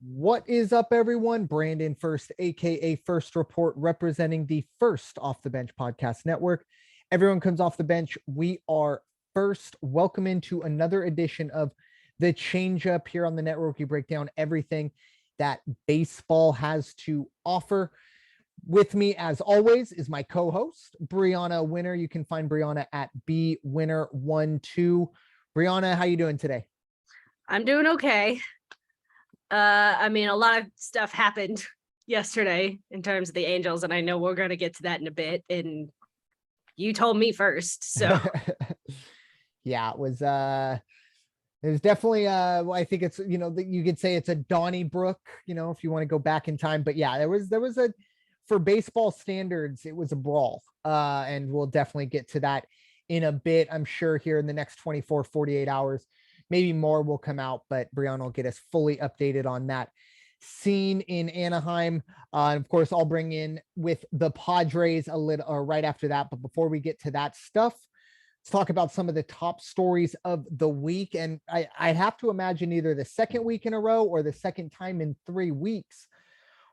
What is up, everyone? Brandon Ferst, aka First Report, representing the First Off the Bench Podcast Network. Everyone comes off the bench. We are First. Welcome into another edition of the Changeup here on the network. We break down everything that baseball has to offer. With me, as always, is my co-host, Bryanna Winner. You can find Bryanna at bwinner12. Bryanna, how you doing today? I'm doing okay. A lot of stuff happened yesterday in terms of the Angels, and I know we're going to get to that in a bit. And you told me first, so yeah, it was definitely I think it's, you could say it's a Donnybrook, if you want to go back in time. But yeah, there was a, for baseball standards, it was a brawl. And we'll definitely get to that in a bit. I'm sure here in the next 24, 48 hours. Maybe more will come out, but Bryanna will get us fully updated on that scene in Anaheim. And of course, I'll bring in with the Padres a little or right after that. But before we get to that stuff, let's talk about some of the top stories of the week. And I have to imagine either the second week in a row or the second time in 3 weeks,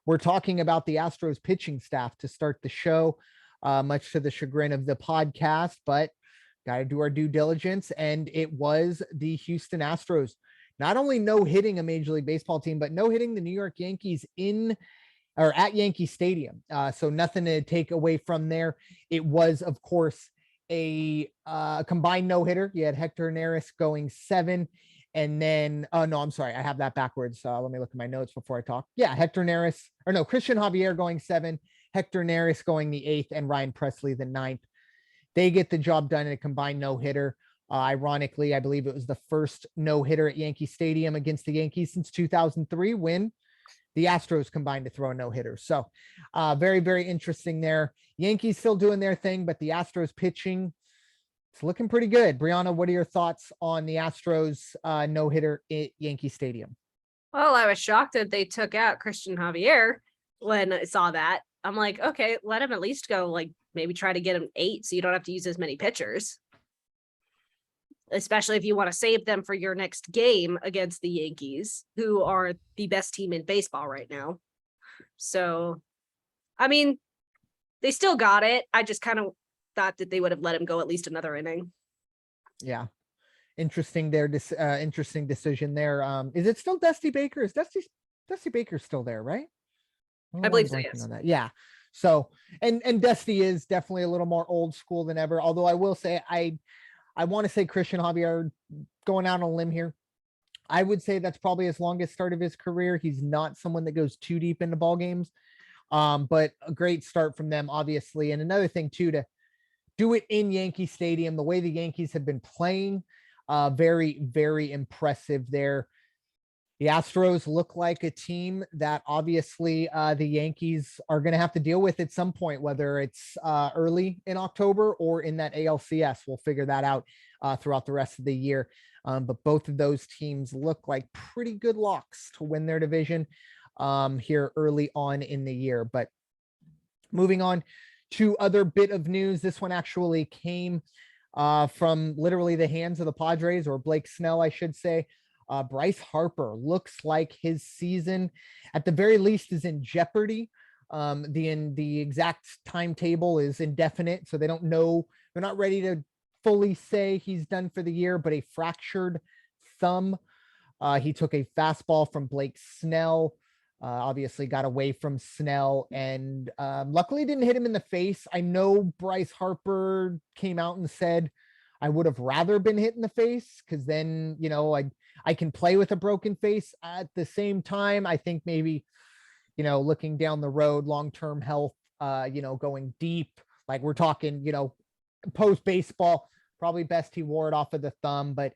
we're talking about the Astros pitching staff to start the show, much to the chagrin of the podcast, but got to do our due diligence. And it was the Houston Astros, not only no hitting a Major League Baseball team, but no hitting the New York Yankees in or at Yankee Stadium. So nothing to take away from there. It was, of course, a combined no hitter. You had Hector Neris going 7. And then, no, I'm sorry. I have that backwards. Let me look at my notes before I talk. Yeah. Christian Javier going 7, Hector Neris going the 8th, and Ryan Presley the 9th. They get the job done in a combined no-hitter. Ironically, I believe it was the first no-hitter at Yankee Stadium against the Yankees since 2003 when the Astros combined to throw a no-hitter. So very, very interesting there. Yankees still doing their thing, but the Astros pitching, it's looking pretty good. Bryanna, what are your thoughts on the Astros no-hitter at Yankee Stadium? Well, I was shocked that they took out Christian Javier when I saw that. I'm like, okay, let him at least go, like, maybe try to get him 8 so you don't have to use as many pitchers, especially if you want to save them for your next game against the Yankees, who are the best team in baseball right now. So, they still got it. I just kind of thought that they would have let him go at least another inning. Yeah. Interesting there. Interesting decision there. Is it still Dusty Baker? Is Dusty Baker still there, right? I believe so, yes. On that. Yeah. So, and Dusty is definitely a little more old school than ever. Although I will say, I want to say Christian Javier, going out on a limb here, I would say that's probably his longest start of his career. He's not someone that goes too deep into ball games, but a great start from them, obviously. And another thing too, to do it in Yankee Stadium, the way the Yankees have been playing, very, very impressive there. The Astros look like a team that obviously the Yankees are going to have to deal with at some point, whether it's early in October or in that ALCS. We'll figure that out throughout the rest of the year. But both of those teams look like pretty good locks to win their division here early on in the year. But moving on to other bit of news, this one actually came from literally the hands of the Padres, or Blake Snell, I should say. Bryce Harper looks like his season, at the very least, is in jeopardy. The exact timetable is indefinite, so they don't know. They're not ready to fully say he's done for the year, but a fractured thumb. He took a fastball from Blake Snell, obviously got away from Snell, and luckily didn't hit him in the face. I know Bryce Harper came out and said, I would have rather been hit in the face, because then, I can play with a broken face. At the same time, I think maybe, looking down the road, long-term health, going deep, like we're talking, post baseball, probably best he wore it off of the thumb. But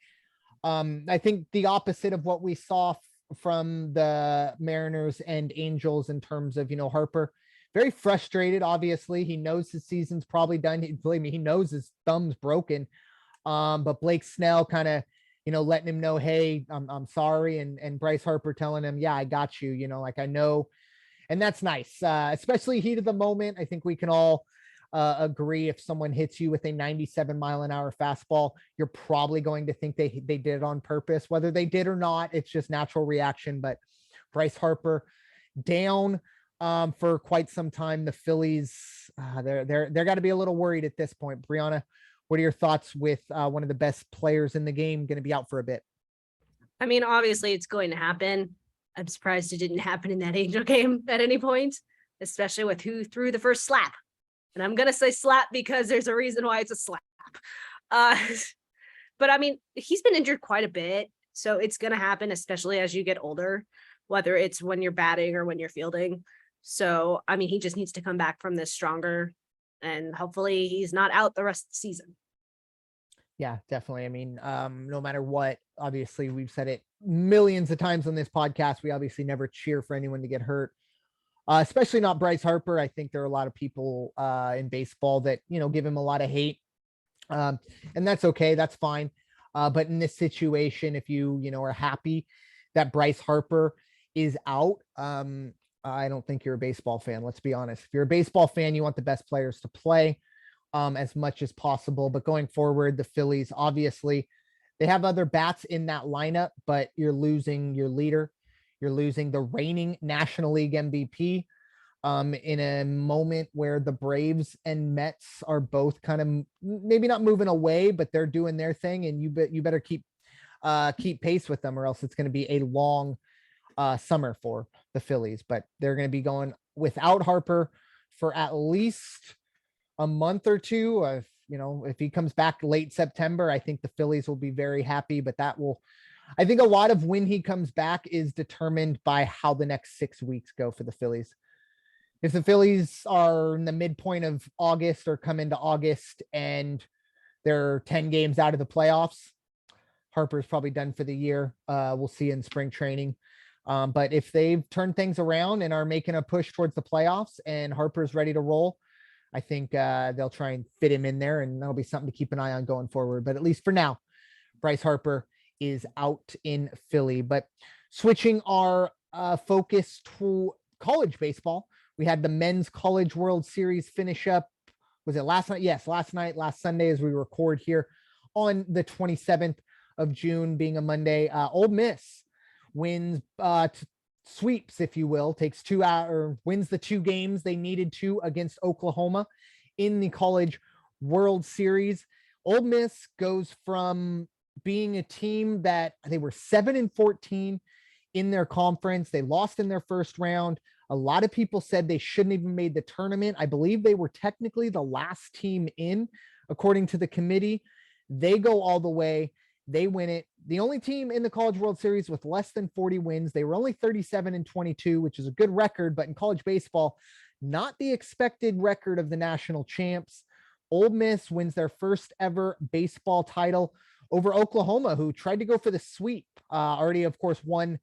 I think the opposite of what we saw from the Mariners and Angels in terms of, Harper, very frustrated. Obviously, he knows his season's probably done. Believe me, he knows his thumb's broken. But Blake Snell kind of, letting him know, hey, I'm sorry. And Bryce Harper telling him, yeah, I got you, like I know. And that's nice, especially heat of the moment. I think we can all agree if someone hits you with a 97-mile-an-hour fastball, you're probably going to think they did it on purpose. Whether they did or not, it's just natural reaction. But Bryce Harper down for quite some time. The Phillies, they're got to be a little worried at this point. Bryanna, what are your thoughts with one of the best players in the game going to be out for a bit? I mean, obviously it's going to happen. I'm surprised it didn't happen in that Angel game at any point, especially with who threw the first slap. And I'm going to say slap because there's a reason why it's a slap. But I mean, he's been injured quite a bit. So it's going to happen, especially as you get older, whether it's when you're batting or when you're fielding. So, I mean, he just needs to come back from this stronger, and hopefully he's not out the rest of the season. Yeah, definitely. I mean, no matter what, obviously we've said it millions of times on this podcast. We obviously never cheer for anyone to get hurt, especially not Bryce Harper. I think there are a lot of people in baseball that, give him a lot of hate. And that's okay. That's fine. But in this situation, if you are happy that Bryce Harper is out, I don't think you're a baseball fan. Let's be honest. If you're a baseball fan, you want the best players to play as much as possible. But going forward, the Phillies, obviously, they have other bats in that lineup, but you're losing your leader. You're losing the reigning National League MVP in a moment where the Braves and Mets are both kind of maybe not moving away, but they're doing their thing, and you better keep pace with them, or else it's going to be a long summer for the Phillies. But they're going to be going without Harper for at least a month or two. If he comes back late September, I think the Phillies will be very happy. But I think a lot of when he comes back is determined by how the next 6 weeks go for the Phillies. If the Phillies are in the midpoint of August or come into August and they're 10 games out of the playoffs, Harper's probably done for the year. We'll see in spring training. But if they've turned things around and are making a push towards the playoffs and Harper's ready to roll, I think they'll try and fit him in there, and that'll be something to keep an eye on going forward. But at least for now, Bryce Harper is out in Philly. But switching our focus to college baseball, we had the Men's College World Series finish up. Was it last night? Yes, last Sunday, as we record here on the 27th of June, being a Monday. Ole Miss wins, sweeps, if you will, takes 2 out or wins the 2 games they needed to against Oklahoma in the College World Series. Ole Miss goes from being a team that they were 7-14 in their conference. They lost in their first round. A lot of people said they shouldn't even made the tournament. I believe they were technically the last team in, according to the committee. They go all the way. They win it. The only team in the College World Series with less than 40 wins. They were only 37-22, which is a good record, but in college baseball, not the expected record of the national champs. Ole Miss wins their first ever baseball title over Oklahoma, who tried to go for the sweep. Already, of course, won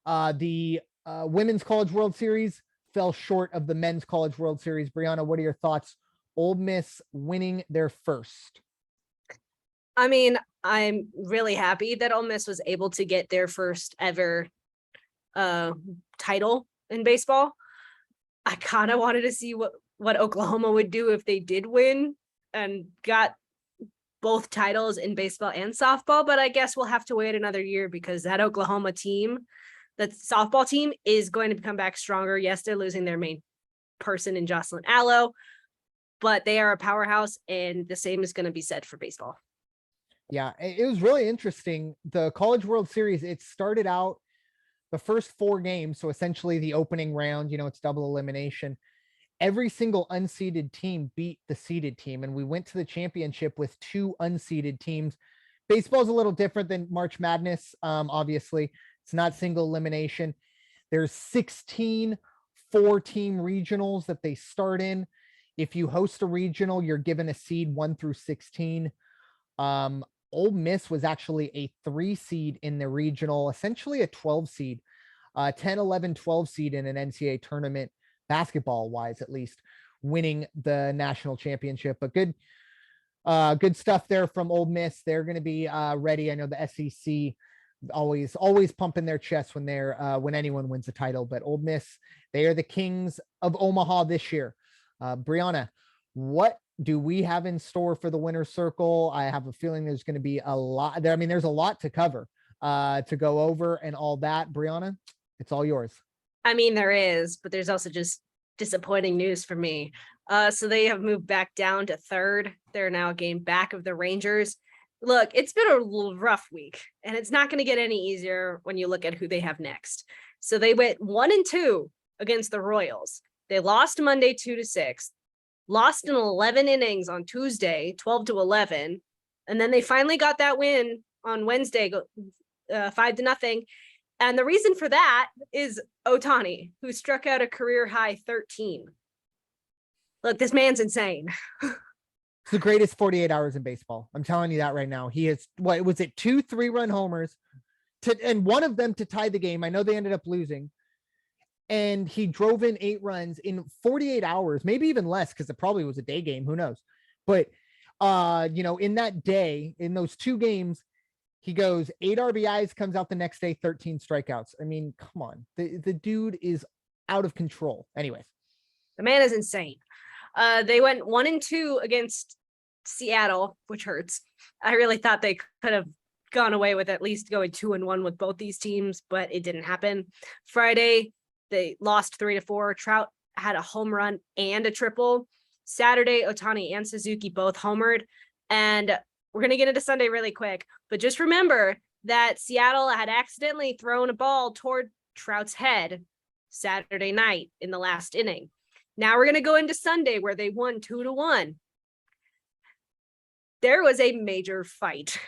the Women's College World Series, fell short of the Men's College World Series. Bryanna, what are your thoughts? Ole Miss winning their first. I mean, I'm really happy that Ole Miss was able to get their first ever title in baseball. I kind of wanted to see what Oklahoma would do if they did win and got both titles in baseball and softball, but I guess we'll have to wait another year because that Oklahoma team, that softball team, is going to come back stronger. Yes, they're losing their main person in Jocelyn Allo, but they are a powerhouse, and the same is going to be said for baseball. Yeah, it was really interesting. The College World Series, it started out the first 4 games. So essentially the opening round, it's double elimination. Every single unseeded team beat the seeded team. And we went to the championship with 2 unseeded teams. Baseball is a little different than March Madness. Obviously, it's not single elimination. There's 16 4-team regionals that they start in. If you host a regional, you're given a seed 1 through 16. Ole Miss was actually a 3 seed in the regional, essentially a 12 seed, 10, 11, 12 seed in an NCAA tournament, basketball wise, at least, winning the national championship. But good stuff there from Ole Miss. They're going to be ready. I know the SEC always pumping their chest when anyone wins a title, but Ole Miss, they are the kings of Omaha this year. Bryanna, what do we have in store for the winner's circle? I have a feeling there's going to be a lot there. I mean, there's a lot to cover, to go over and all that. Bryanna, It's all yours. I mean, there is, but there's also just disappointing news for me. So they have moved back down to third. They're now a game back of the Rangers. Look, it's been a little rough week, and it's not going to get any easier when you look at who they have next. So they went 1-2 against the Royals. They lost Monday 2-6, lost in 11 innings on Tuesday, 12-11, and then they finally got that win on Wednesday, 5-0. And the reason for that is Ohtani, who struck out a career high 13. Look, this man's insane. It's the greatest 48 hours in baseball. I'm telling you that right now. He has, what was it, 2 3-run homers and one of them to tie the game. I know they ended up losing. And he drove in 8 runs in 48 hours, maybe even less, because it probably was a day game. Who knows? But, in that day, in those 2 games, he goes 8 RBIs, comes out the next day, 13 strikeouts. I mean, come on. The dude is out of control. Anyways. The man is insane. They went 1-2 against Seattle, which hurts. I really thought they could have gone away with at least going 2-1 with both these teams, but it didn't happen. Friday, they lost 3-4. Trout had a home run and a triple. Saturday, Ohtani and Suzuki both homered. And we're going to get into Sunday really quick, but just remember that Seattle had accidentally thrown a ball toward Trout's head Saturday night in the last inning. Now we're going to go into Sunday where they won 2-1. There was a major fight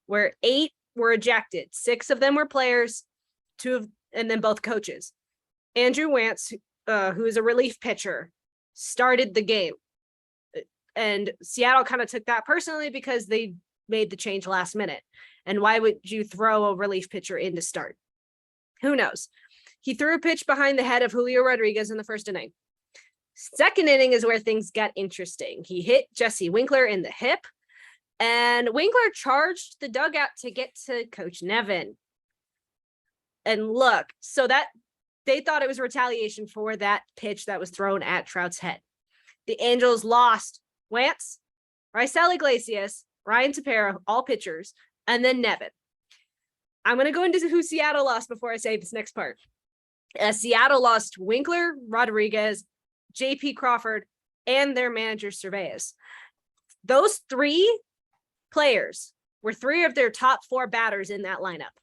where 8 were ejected. 6 of them were players, and then both coaches. Andrew Wantz, who is a relief pitcher, started the game. And Seattle kind of took that personally because they made the change last minute. And why would you throw a relief pitcher in to start? Who knows? He threw a pitch behind the head of Julio Rodriguez in the first inning. Second inning is where things got interesting. He hit Jesse Winkler in the hip, and Winkler charged the dugout to get to Coach Nevin. And look, so that they thought it was retaliation for that pitch that was thrown at Trout's head. The Angels lost Wantz, Raisel Iglesias, Ryan Tepera, all pitchers, and then Nevin. I'm going to go into who Seattle lost before I say this next part. Seattle lost Winkler, Rodriguez, JP Crawford, and their manager Cervez. Those 3 players were 3 of their top 4 batters in that lineup.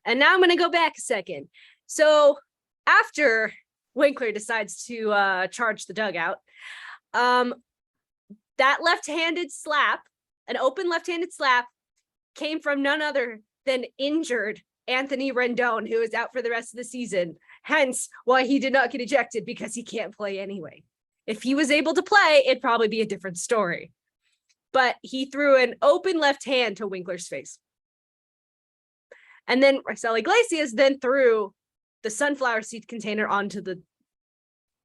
And now I'm going to go back a second. So after Winkler decides to charge the dugout, that left-handed slap, an open left-handed slap, came from none other than injured Anthony Rendon, who is out for the rest of the season. Hence why he did not get ejected, because he can't play anyway. If he was able to play, it'd probably be a different story. But he threw an open left hand to Winkler's face. And then Raisel Iglesias then threw the sunflower seed container onto the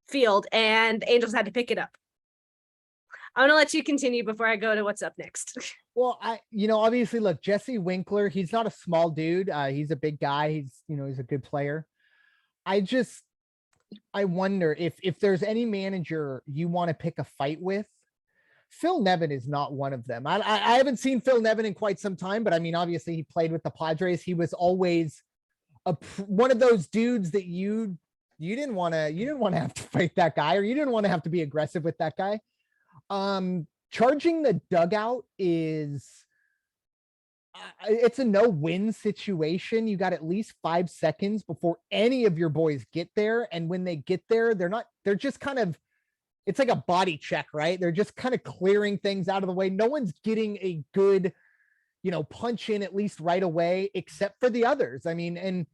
field, and the Angels had to pick it up. I'm going to let you continue before I go to what's up next. Well, obviously, look, Jesse Winkler, he's not a small dude. He's a big guy. He's a good player. I wonder if there's any manager you want to pick a fight with. Phil Nevin is not one of them. I haven't seen Phil Nevin in quite some time, but I mean, obviously he played with the Padres. He was always one of those dudes that you didn't want to have to fight that guy, or you didn't want to have to be aggressive with that guy. Charging the dugout is it's a no-win situation. You got at least 5 seconds before any of your boys get there. And when they get there, they're just kind of, it's like a body check, right? They're just kind of clearing things out of the way. No one's getting a good, punch in at least right away, except for the others. I mean, and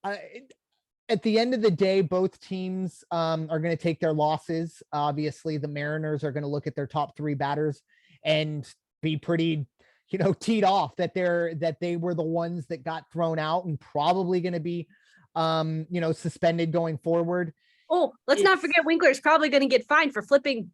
at the end of the day, both teams are going to take their losses. Obviously, the Mariners are going to look at their top 3 batters and be pretty, teed off that they were the ones that got thrown out and probably going to be, suspended going forward. Oh, let's not forget Winkler's probably going to get fined for flipping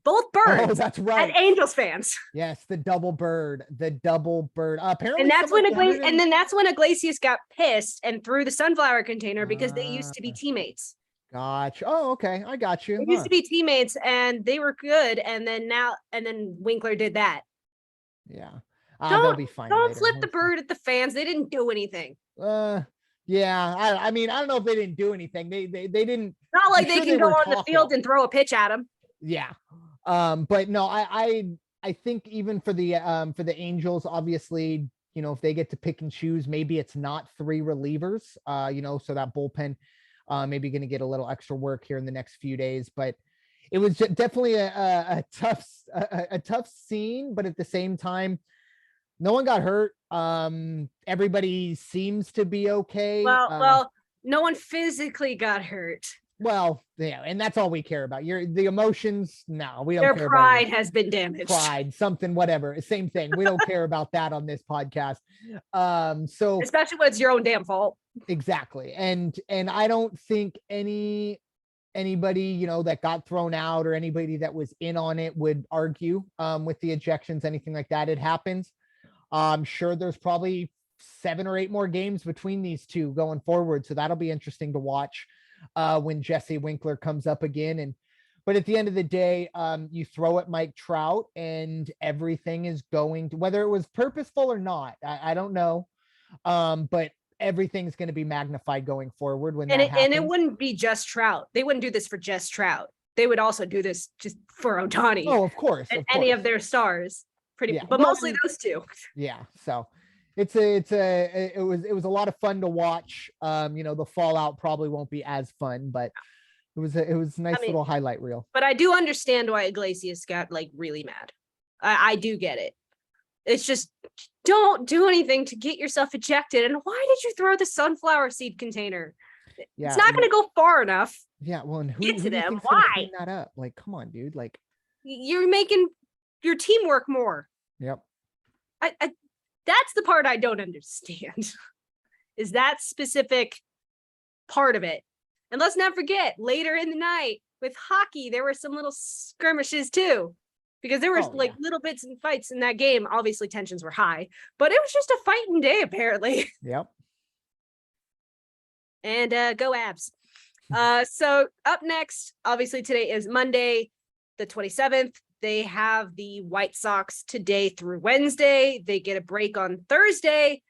both birds. Oh, that's right. At Angels fans. Yes, the double bird. Apparently, and that's when Iglesias got pissed and threw the sunflower container because they used to be teammates. Gotcha. Oh, okay. I got you. They used to be teammates and they were good. And then Winkler did that. Yeah. They'll be fine. Don't flip the bird at the fans. They didn't do anything. Yeah, I mean, I don't know if they didn't do anything. They didn't. Not like I'm they sure can go were on the talking. field and throw a pitch at him. Yeah. But no, I think even for the Angels, obviously, you know, if they get to pick and choose, maybe it's not 3 relievers, you know, so that bullpen maybe going to get a little extra work here in the next few days. But it was definitely a tough scene, but at the same time, no one got hurt. Everybody seems to be okay. Well, no one physically got hurt. Well, yeah, and that's all we care about. The emotions. No, we don't Their care pride about has been damaged. pride, something, whatever. Same thing. We don't care about that on this podcast. So especially when it's your own damn fault. exactly. And I don't think anybody, you know, that got thrown out or anybody that was in on it would argue with the ejections, anything like that. It happens. I'm sure there's probably 7 or 8 more games between these two going forward. So that'll be interesting to watch when Jesse Winkler comes up again. But at the end of the day, you throw at Mike Trout and everything is going to, whether it was purposeful or not, I don't know. But everything's going to be magnified going forward when that happens. And it wouldn't be just Trout. They wouldn't do this for just Trout. They would also do this just for Ohtani. Oh, of course. And any of their stars. But mostly those two. Yeah. So it was a lot of fun to watch. You know, the fallout probably won't be as fun, but it was a nice little highlight reel. But I do understand why Iglesias got like really mad. I do get it. It's just don't do anything to get yourself ejected. And why did you throw the sunflower seed container? Yeah, it's not going to go far enough. Yeah, well, and who get to them? Why clean that up? Like, come on, dude. Like, you're making your teamwork more. Yep. That's the part I don't understand. Is that specific part of it? And let's not forget, later in the night with hockey, there were some little skirmishes too. Because there were little bits and fights in that game. Obviously, tensions were high, but it was just a fighting day, apparently. Yep. And go Abs. So up next, obviously today is Monday, the 27th. They have the White Sox today through Wednesday. They get a break on Thursday.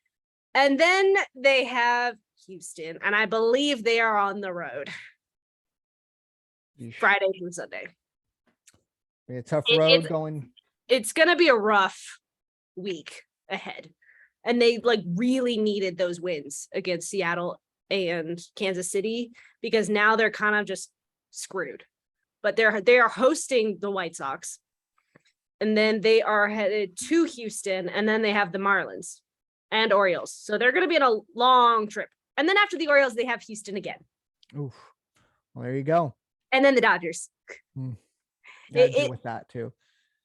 And then they have Houston. And I believe they are on the road. Friday through Sunday. A tough road going. It's going to be a rough week ahead. And they really needed those wins against Seattle and Kansas City because now they're kind of just screwed. But they are hosting the White Sox. And then they are headed to Houston, and then they have the Marlins and Orioles. So they're going to be on a long trip. And then after the Orioles, they have Houston again. Oof. Well, there you go. And then the Dodgers. With that too.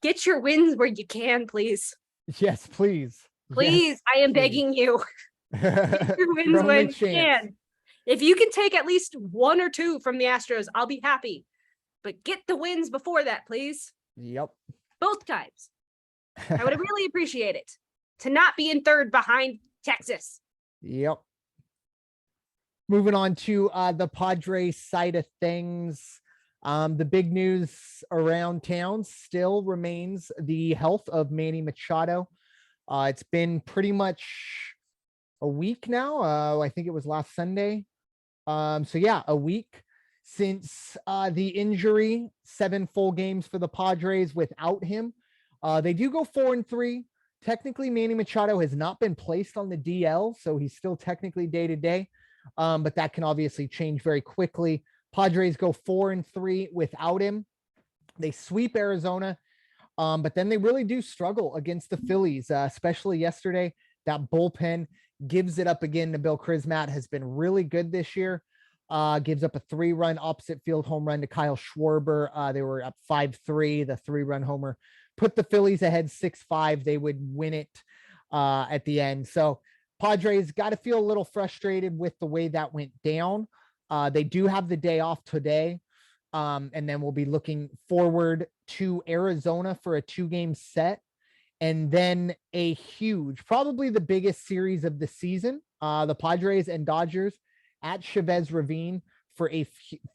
Get your wins where you can, please. Yes, please. Please, yes, I am begging you. Get your wins when you can. If you can take at least 1 or 2 from the Astros, I'll be happy. But get the wins before that, please. Yep. Both times. I would really appreciate it. To not be in third behind Texas. Yep. Moving on to the Padres side of things. The big news around town still remains the health of Manny Machado. It's been pretty much a week now. I think it was last Sunday. So yeah, a week since the injury, 7 full games for the Padres without him. They do go 4-3. Technically, Manny Machado has not been placed on the DL, so he's still technically day-to-day. But that can obviously change very quickly. Padres go 4-3 without him. They sweep Arizona, but then they really do struggle against the Phillies, especially yesterday. That bullpen gives it up again to Bill Krismat, has been really good this year. Gives up a 3-run opposite field home run to Kyle Schwarber. They were up 5-3. The 3-run homer put the Phillies ahead 6-5. They would win it at the end. So Padres got to feel a little frustrated with the way that went down. They do have the day off today. And then we'll be looking forward to Arizona for a 2-game set. And then a huge, probably the biggest series of the season, the Padres and Dodgers at Chavez Ravine for a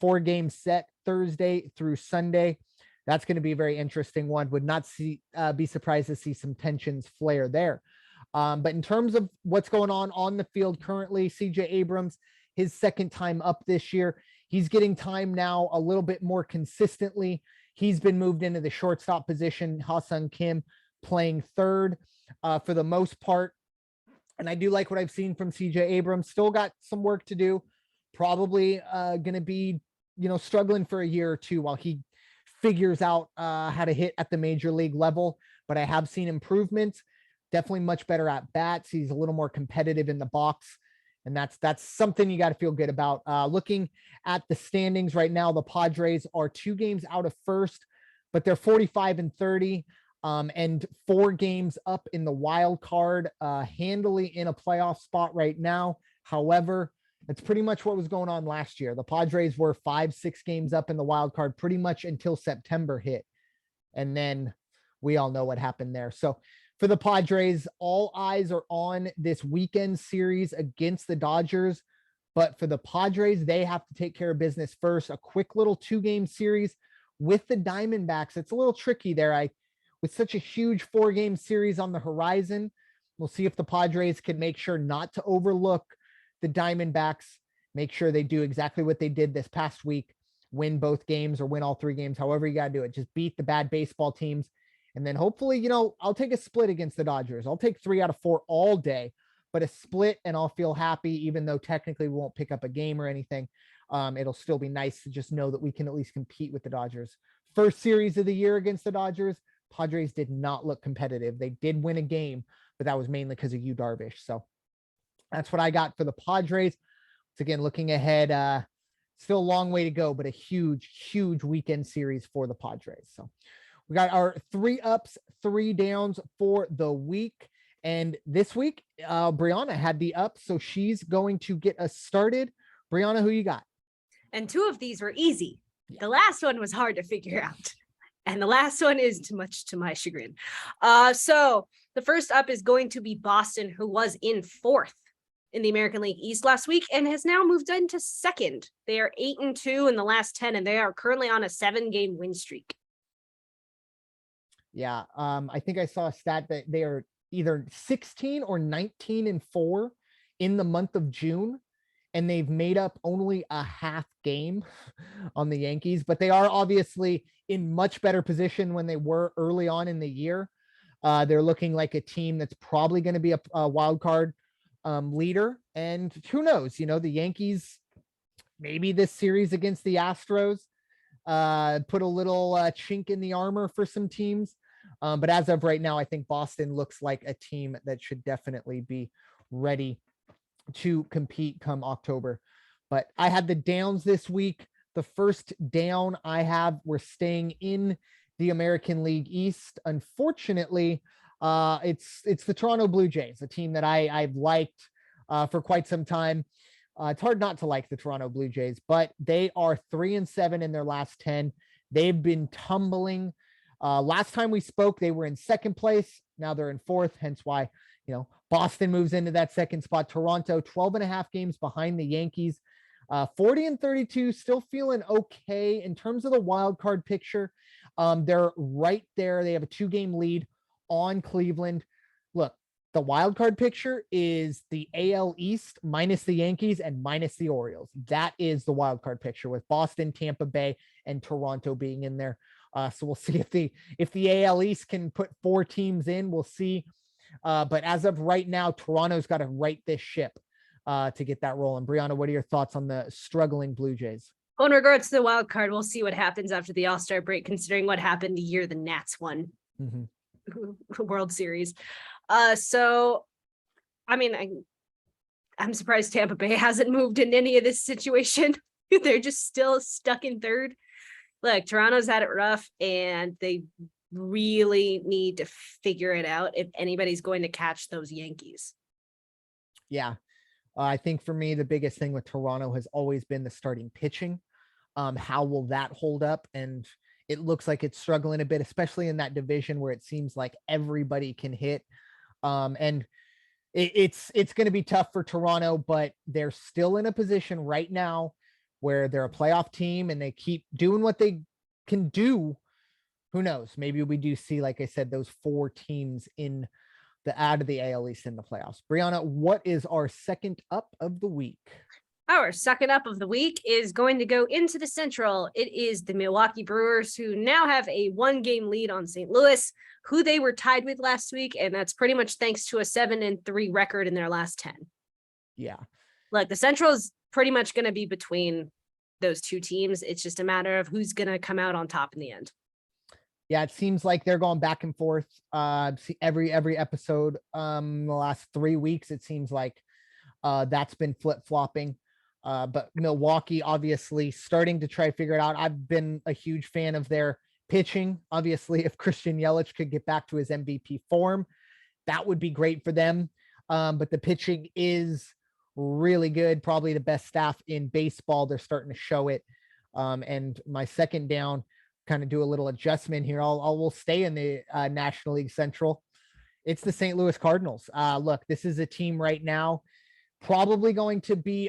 4-game set Thursday through Sunday. That's going to be a very interesting one. Would not be surprised to see some tensions flare there. But in terms of what's going on the field currently, CJ Abrams, his second time up this year, he's getting time now a little bit more consistently. He's been moved into the shortstop position. Ha-Seong Kim playing third for the most part. And I do like what I've seen from CJ Abrams. Still got some work to do. Probably going to be, struggling for a year or two while he figures out how to hit at the major league level. But I have seen improvements. Definitely much better at bats. He's a little more competitive in the box. And that's something you got to feel good about. Looking at the standings right now, the Padres are 2 games out of first, but they're 45-30. And 4 games up in the wild card, handily in a playoff spot right now. However, that's pretty much what was going on last year. The Padres were 5-6 games up in the wild card pretty much until September hit. And then we all know what happened there. So for the Padres, all eyes are on this weekend series against the Dodgers. But for the Padres, they have to take care of business first. A quick little 2-game series with the Diamondbacks. It's a little tricky there. With such a huge 4-game series on the horizon, we'll see if the Padres can make sure not to overlook the Diamondbacks, make sure they do exactly what they did this past week, win both games or win all 3 games, however you got to do it. Just beat the bad baseball teams. And then hopefully, I'll take a split against the Dodgers. I'll take 3 out of 4 all day, but a split and I'll feel happy, even though technically we won't pick up a game or anything. It'll still be nice to just know that we can at least compete with the Dodgers. First series of the year against the Dodgers, Padres did not look competitive. They did win a game, but that was mainly because of Yu Darvish. So that's what I got for the Padres. It's again, looking ahead, still a long way to go, but a huge, huge weekend series for the Padres. So we got our 3 ups, 3 downs for the week. And this week, Bryanna had the up, so she's going to get us started. Bryanna, who you got? And 2 of these were easy. The last one was hard to figure out. And the last one is too much to my chagrin. So the first up is going to be Boston, who was in 4th in the American League East last week and has now moved into 2nd. They are 8-2 in the last 10, and they are currently on a 7-game win streak. Yeah, I think I saw a stat that they are either 16 or 19-4 in the month of June, and they've made up only a half game on the Yankees, but they are obviously in much better position when they were early on in the year. They're looking like a team that's probably going to be a wild card leader. And who knows, the Yankees, maybe this series against the Astros, put a little chink in the armor for some teams. But as of right now, I think Boston looks like a team that should definitely be ready to compete come October. But I had the downs this week. The first down I have, we're staying in the American League East. Unfortunately, it's the Toronto Blue Jays, a team that I've liked for quite some time. It's hard not to like the Toronto Blue Jays, but they are 3-7 in their last 10. They've been tumbling. Last time we spoke, they were in 2nd place. Now they're in 4th, hence why, Boston moves into that 2nd spot. Toronto, 12.5 games behind the Yankees. 40-32, still feeling okay in terms of the wild card picture. They're right there. They have a 2-game lead on Cleveland. Look, the wild card picture is the AL East minus the Yankees and minus the Orioles. That is the wild card picture, with Boston, Tampa Bay, and Toronto being in there. So we'll see if the AL East can put 4 teams in. We'll see. But as of right now, Toronto's got to right this ship to get that rolling. Bryanna, what are your thoughts on the struggling Blue Jays? Well, in regards to the wild card, we'll see what happens after the All-Star break, considering what happened the year the Nats won World Series. So, I mean, I'm surprised Tampa Bay hasn't moved in any of this situation. They're just still stuck in 3rd. Look, Toronto's had it rough, and they really need to figure it out if anybody's going to catch those Yankees. Yeah. I think for me, the biggest thing with Toronto has always been the starting pitching. How will that hold up? And it looks like it's struggling a bit, especially in that division where it seems like everybody can hit. And it's going to be tough for Toronto, but they're still in a position right now where they're a playoff team and they keep doing what they can do. Who knows? Maybe we do see, like I said, those 4 teams in out of the AL East in the playoffs. Bryanna, what is our second up of the week? Our second up of the week is going to go into the Central. It is the Milwaukee Brewers, who now have a 1-game lead on St. Louis, who they were tied with last week. And that's pretty much thanks to a 7-3 record in their last 10. Yeah. Like the Central is pretty much going to be between those two teams. It's just a matter of who's going to come out on top in the end. Yeah, it seems like they're going back and forth every episode. The last 3 weeks, it seems like that's been flip-flopping. But Milwaukee obviously starting to try to figure it out. I've been a huge fan of their pitching. Obviously, if Christian Yelich could get back to his MVP form, that would be great for them. But the pitching is really good, probably the best staff in baseball. They're starting to show it. And my second down, kind of do a little adjustment here. We'll stay in the National League Central. It's the St. Louis Cardinals. Look, this is a team right now probably going to be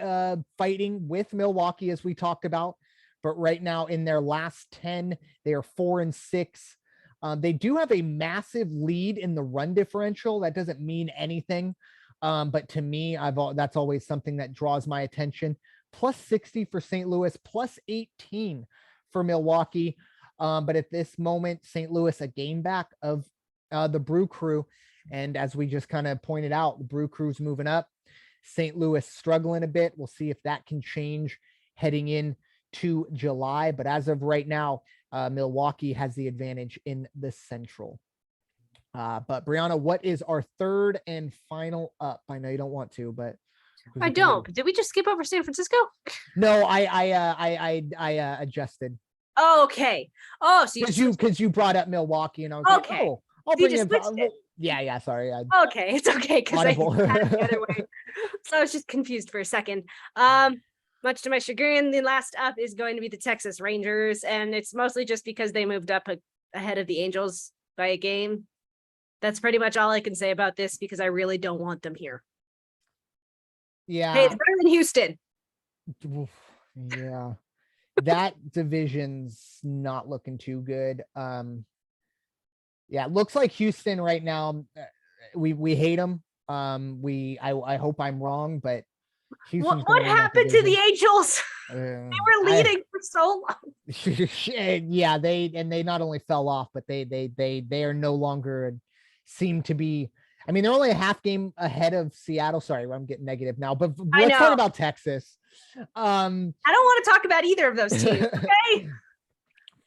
fighting with Milwaukee, as we talked about. But right now in their last 10, they are 4-6. They do have a massive lead in the run differential. That doesn't mean anything. But to me, that's always something that draws my attention. Plus 60 for St. Louis, plus 18 for Milwaukee. But at this moment, St. Louis, a game back of the Brew Crew. And as we just kind of pointed out, the Brew Crew's moving up. St. Louis struggling a bit. We'll see if that can change heading in to July. But as of right now, Milwaukee has the advantage in the Central. But Bryanna, what is our third and final up? I know you don't want to, but I don't. Did we just skip over San Francisco? No, I adjusted. Oh, okay. Oh, so because you brought up Milwaukee, and I was okay. like, oh, I'll bring it. It. Yeah. Sorry. Okay, it's okay because I had it the other way. So I was just confused for a second. Much to my chagrin, the last up is going to be the Texas Rangers, and it's mostly just because they moved up ahead of the Angels by a game. That's pretty much all I can say about this because I really don't want them here. Yeah. Hey, it's better than Houston. Yeah. That division's not looking too good. Yeah, it looks like Houston right now. We hate them. I hope I'm wrong, but Houston's what happened to the Angels? They were leading for so long. Yeah, they not only fell off, but they are no longer seem to be. I mean, they're only a half game ahead of Seattle. Sorry, I'm getting negative now, but let's talk about Texas. I don't want to talk about either of those teams. Okay.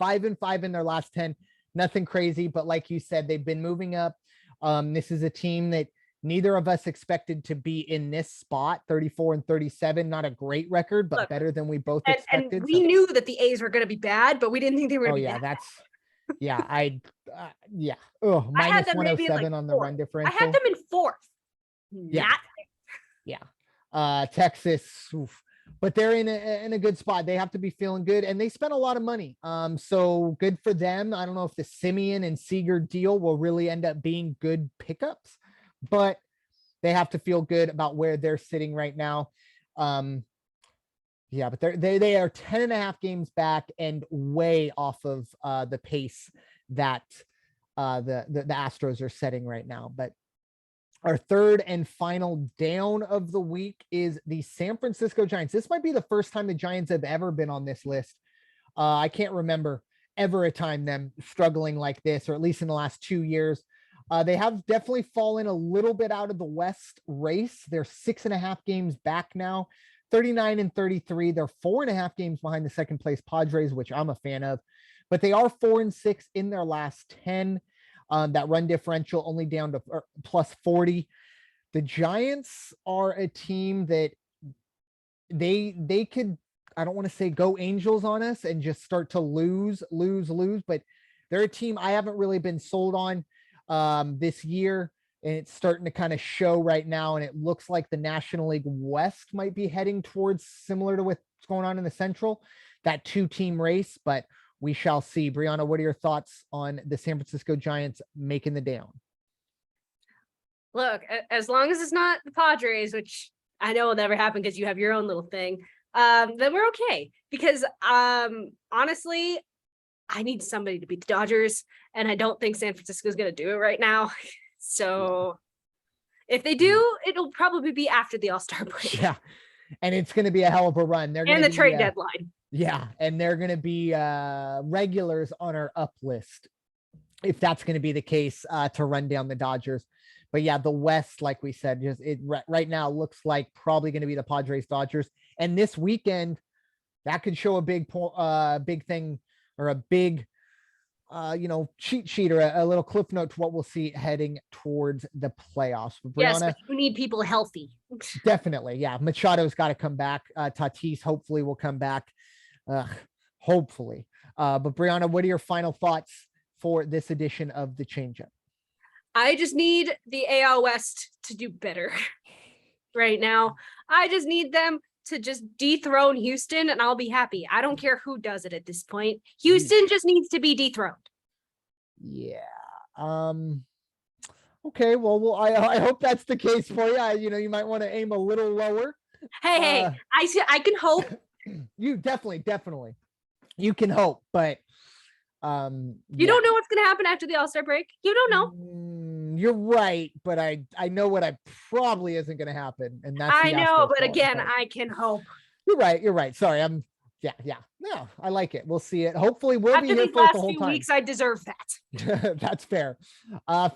5-5 in their last 10. Nothing crazy, but like you said, they've been moving up. This is a team that neither of us expected to be in this spot. 34-37, not a great record, but better than we both expected. And we knew that the A's were going to be bad, but we didn't think they were going to be bad. That's yeah. Oh, minus 107 on the run differential. I had them in fourth. Yeah. Texas, oof. But they're in a good spot. They have to be feeling good, and they spent a lot of money. So good for them. I don't know if the Simeon and Seager deal will really end up being good pickups, but they have to feel good about where they're sitting right now. Yeah, but they are 10.5 games back and way off of the pace that the Astros are setting right now. But our third and final down of the week is the San Francisco Giants. This might be the first time the Giants have ever been on this list. I can't remember ever a time them struggling like this, or at least in the last 2 years. They have definitely fallen a little bit out of the West race. They're 6.5 games back now, 39-33. They're 4.5 games behind the second place Padres, which I'm a fan of, but they are 4-6 in their last 10. That run differential only down to plus 40. The Giants are a team that they could, I don't want to say go Angels on us and just start to lose, but they're a team I haven't really been sold on this year, and it's starting to kind of show right now. And it looks like the National League West might be heading towards similar to what's going on in the Central, that 2-team race, but we shall see. Bryanna, what are your thoughts on the San Francisco Giants making the down? Look, as long as it's not the Padres, which I know will never happen because you have your own little thing, then we're okay. Because honestly, I need somebody to beat the Dodgers, and I don't think San Francisco is going to do it right now. So If they do, it'll probably be after the All-Star break. Yeah. And it's going to be a hell of a run. They're and going the to trade deadline. Yeah. And they're going to be regulars on our up list, if that's going to be the case, to run down the Dodgers. But yeah, the West, like we said, just right now looks like probably going to be the Padres Dodgers. And this weekend, that could show a big thing, or a big cheat sheet, or a little cliff note to what we'll see heading towards the playoffs. But Bryanna, yes, but you need people healthy. Definitely. Yeah. Machado's got to come back. Tatis hopefully will come back. Hopefully. But Bryanna, what are your final thoughts for this edition of the Changeup? I just need the AL West to do better right now. I just need them to just dethrone Houston and I'll be happy. I don't care who does it at this point. Houston just needs to be dethroned. Yeah. Okay. Well, I hope that's the case for you. You might want to aim a little lower. Hey, I can hope. You definitely, you can hope, but you don't know what's going to happen after the All-Star break. You don't know. You're right, but I know what probably isn't going to happen, and that's I know, but again, I can hope. You're right. Sorry, yeah. No, I like it. We'll see it. Hopefully, we'll after be here these for last the whole few time. weeks. I deserve that. That's fair.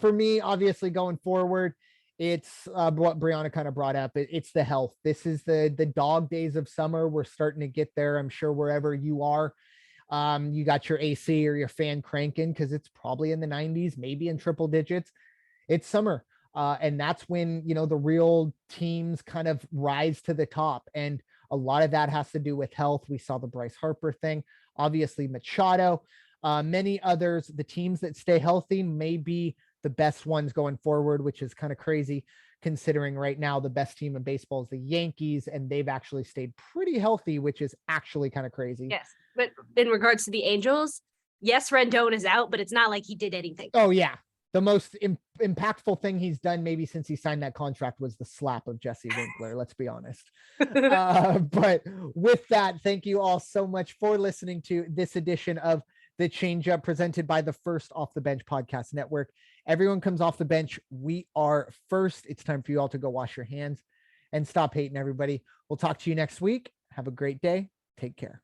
For me, obviously, going forward, it's what Bryanna kind of brought up. It's the health. This is the dog days of summer. We're starting to get there. I'm sure wherever you are. You got your AC or your fan cranking because it's probably in the 90s, maybe in triple digits. It's summer. And that's when, the real teams kind of rise to the top. And a lot of that has to do with health. We saw the Bryce Harper thing, obviously Machado, many others. The teams that stay healthy may be the best ones going forward, which is kind of crazy considering right now the best team in baseball is the Yankees, and they've actually stayed pretty healthy, which is actually kind of crazy. Yes. But in regards to the Angels, yes, Rendon is out, but it's not like he did anything. Oh, yeah. The most impactful thing he's done maybe since he signed that contract was the slap of Jesse Winkler. Let's be honest. But with that, thank you all so much for listening to this edition of the Changeup presented by the First Off the Bench Podcast Network. Everyone comes off the bench. We are first. It's time for you all to go wash your hands and stop hating everybody. We'll talk to you next week. Have a great day. Take care.